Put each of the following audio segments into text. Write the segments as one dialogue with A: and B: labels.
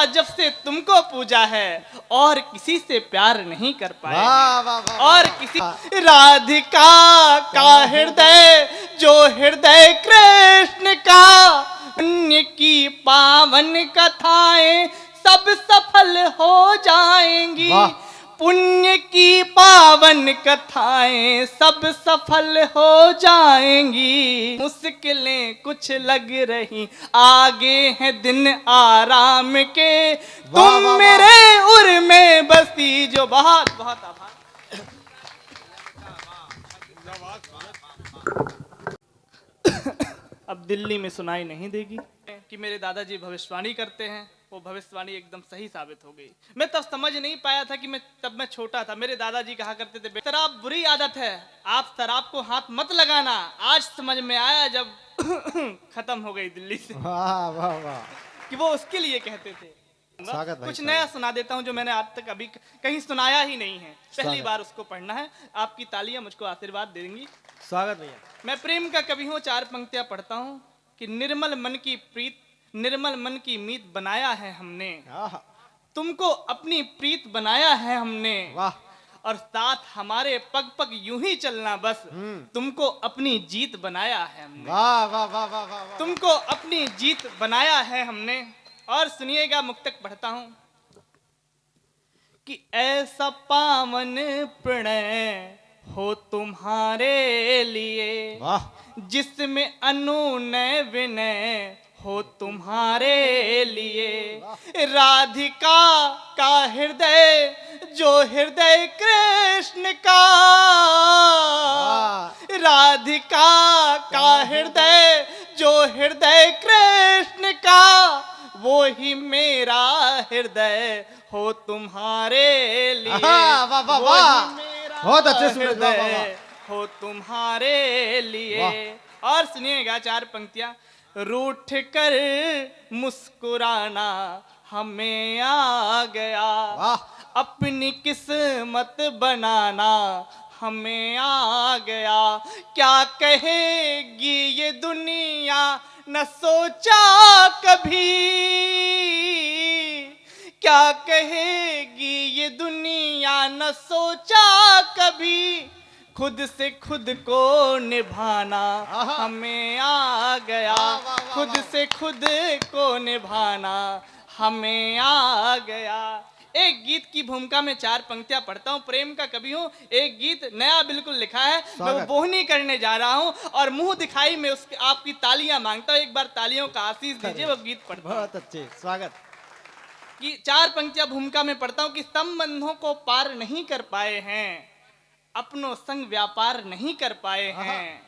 A: जब से तुमको पूजा है और किसी से प्यार नहीं कर पाए और किसी राधिका का हृदय जो हृदय कृष्ण का पुण्य की पावन कथाएं सब सफल हो जाएंगी पुण्य की पावन कथाएं सब सफल हो जाएंगी मुश्किलें कुछ लग रही आगे हैं दिन आराम के तुम मेरे उर में बसी जो बहुत बहुत आभार। अब दिल्ली में सुनाई नहीं देगी कि मेरे दादाजी भविष्यवाणी करते हैं वो भविष्यवाणी एकदम सही साबित हो गई। मैं तब समझ नहीं पाया था कि मैं छोटा था। मेरे दादाजी कहा करते थे शराब बुरी आदत है आप शराब को हाथ मत लगाना। आज समझ में आया जब खत्म हो गई दिल्ली से
B: वाह वाह वाह
A: कि वो उसके लिए कहते थे। कुछ नया सुना देता हूँ जो मैंने आज तक अभी कहीं सुनाया ही नहीं है। पहली बार उसको पढ़ना है। आपकी तालियां मुझको आशीर्वाद देंगी।
B: स्वागत भैया।
A: मैं प्रेम का कवि हूँ। 4 पंक्तियां पढ़ता हूँ कि निर्मल मन की प्रीत निर्मल मन की मीत बनाया है हमने तुमको अपनी प्रीत बनाया है हमने
B: वाह
A: और साथ हमारे पग पग यूं ही चलना बस तुमको अपनी जीत बनाया है हमने
B: वाह वाह वाह वाह वाह
A: तुमको अपनी जीत बनाया है हमने। और सुनिएगा मुक्तक पढ़ता हूं कि ऐसा पावन प्रणय हो तुम्हारे लिए
B: वाह
A: जिसमें अनुनय विनय हो तुम्हारे लिए राधिका का हृदय जो हृदय कृष्ण का राधिका का हृदय जो हृदय कृष्ण का वो ही मेरा हृदय हो तुम्हारे लिए
B: वाह वाह वाह बहुत अच्छे
A: हृदय हो तुम्हारे लिए। और सुनिएगा 4 पंक्तियां रूठ कर मुस्कुराना हमें आ गया अपनी किस्मत बनाना हमें आ गया क्या कहेगी ये दुनिया न सोचा कभी क्या कहेगी ये दुनिया न सोचा कभी खुद से खुद को निभाना हमें आ गया खुद से खुद को निभाना हमें आ गया। एक गीत की भूमिका में 4 पंक्तियां पढ़ता हूँ। प्रेम का कवि हूँ। एक गीत नया बिल्कुल लिखा है मैं वो बोहनी करने जा रहा हूँ और मुंह दिखाई में उसके आपकी तालियां मांगता हूँ। एक बार तालियों का आशीष दीजिए। वो गीत पढ़ता हूँ।
B: बहुत अच्छे स्वागत
A: कि 4 पंक्तियां भूमिका में पढ़ता हूँ कि संबंधों को पार नहीं कर पाए हैं अपनों संग व्यापार नहीं कर पाए हैं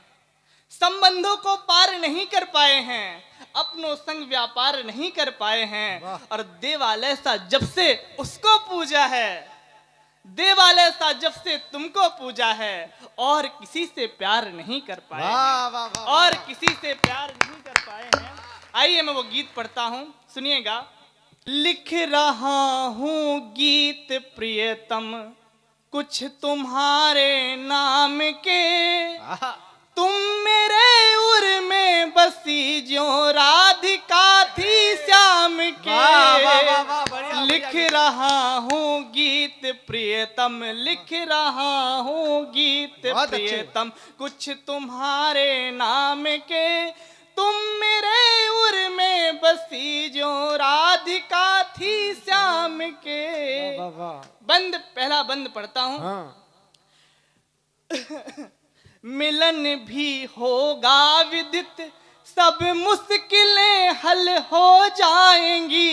A: संबंधों को पार नहीं कर पाए हैं अपनों संग व्यापार नहीं कर पाए हैं और देवालय सा जब से उसको पूजा है देवालय सा जब से तुमको पूजा है और किसी से प्यार नहीं कर पाए हैं और किसी से प्यार नहीं कर पाए हैं। आइए मैं वो गीत पढ़ता हूँ सुनिएगा। लिख रहा हूँ गीत प्रियतम कुछ तुम्हारे नाम के तुम मेरे उर में बसी जो राधिका थी श्याम के। लिख रहा हूँ गीत प्रियतम लिख रहा हूँ गीत प्रियतम कुछ तुम्हारे नाम के तुम मेरे उर में बसी जो राधिका थी श्याम के। बंद पहला बंद पढ़ता हूँ मिलन भी होगा विदित सब मुश्किलें हल हो जाएंगी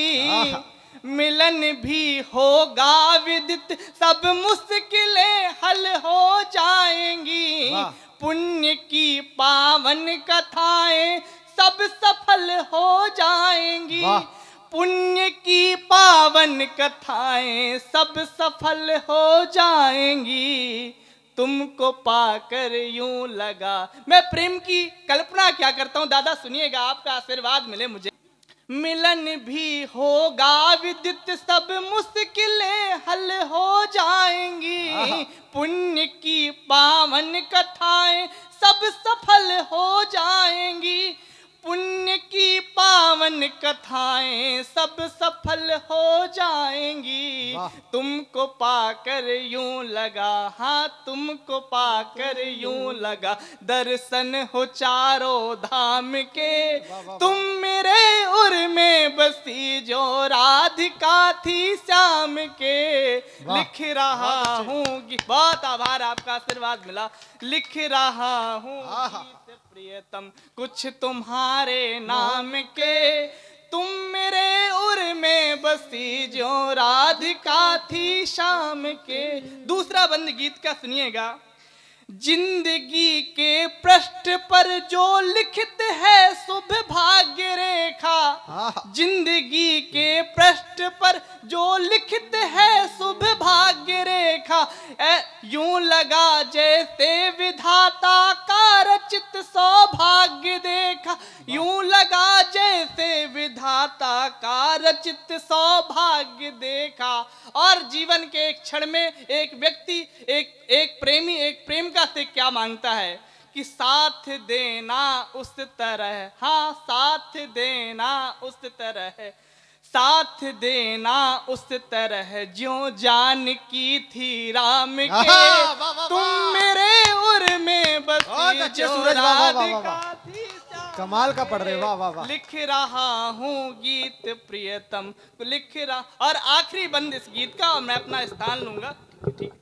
A: मिलन भी होगा विदित सब मुश्किलें हल हो जाएंगी पुण्य की पावन कथाएं सब सफल हो जाएंगी पुण्य की पावन कथाएं सब सफल हो जाएंगी तुमको पाकर यूं लगा। मैं प्रेम की कल्पना क्या करता हूँ दादा सुनिएगा आपका आशीर्वाद मिले मुझे। मिलन भी होगा विदित सब मुश्किलें हल हो जाएंगी पुण्य की पावन कथाएं सब सफल हो जाएंगी पुण्य की पावन कथाएं सब सफल हो जाएंगी।
B: वाह।
A: तुमको पाकर यूं लगा, हाँ तुमको पाकर यूं लगा, दर्शन हो चारों धाम के।
B: वाह, वाह,
A: तुम मेरे उर में बसी जो राधिका थी श्याम के।
B: वाह,
A: लिख रहा
B: बहुत अच्छे।
A: हूँ, बहुत आभार, आपका आशीर्वाद मिला। लिख रहा हूँ
B: आहा।
A: गीत प्रियतम कुछ तुम्हारे नाम के। तुम मेरे उर में बसी जो राधिका थी शाम के। दूसरा बंद गीत का सुनिएगा। जिंदगी के पृष्ठ पर जो लिखित है शुभ भाग्य रेखा,
B: आहा।
A: जिंदगी के पृष्ठ पर जो लिखित है शुभ भाग्य रेखा, यूं लगा जैसे विधाता का रचित सौभाग्य देखा। यूं लगा जैसे विधाता का रचित सौभाग्य देखा। और जीवन के एक क्षण में एक व्यक्ति, एक प्रेमी एक प्रेमिका से क्या मांगता है कि साथ देना उस तरह, हाँ साथ देना उस तरह, साथ देना उस तरह ज्यों जानकी थी राम के।
B: आहा, वाह, वाह,
A: तुम
B: वाह।
A: मेरे उर में
B: बहुत
A: बसी
B: अच्छे
A: जो
B: सूरज, वाह, वाह, वाह, वाह,
A: राधिका थी श्याम
B: कमाल का पढ़ रहे,
A: के।
B: वाह, वाह, वाह।
A: लिख रहा हूँ गीत प्रियतम, लिख रहा। और आखिरी बंद इस गीत का, और मैं अपना स्थान लूंगा। ठीक है,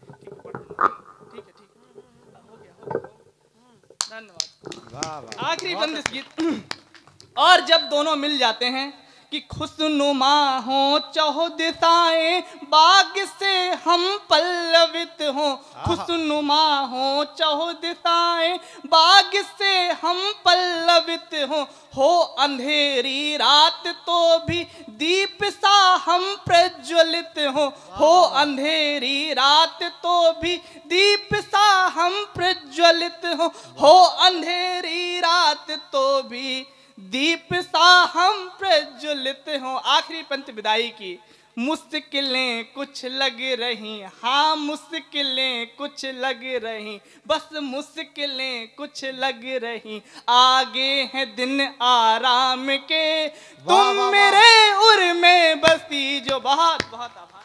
A: धन्यवाद।
B: वाह वाह।
A: आखिरी
B: बहुत
A: बंद इस गीत। और जब दोनों मिल जाते हैं कि खुशनुमा हो चहो दिशाएं, बाग से हम पल्लवित हो। खुशनुमा हो चहो दिशाएं, बाग से हम पल्लवित हो अंधेरी रात तो भी दीप सा हम प्रज्वलित हो अंधेरी रात तो भी दीप सा हम प्रज्वलित हो अंधेरी रात तो भी दीप सा हम प्रज्वलित हो। आखिरी पंक्ति विदाई की। मुश्किलें कुछ लग रही, हाँ मुश्किलें कुछ लग रही, बस मुश्किलें कुछ लग रही, आगे हैं दिन आराम के।
B: वाह, वाह,
A: तुम
B: वाह।
A: मेरे उर में बसी जो, बहुत बहुत आभार।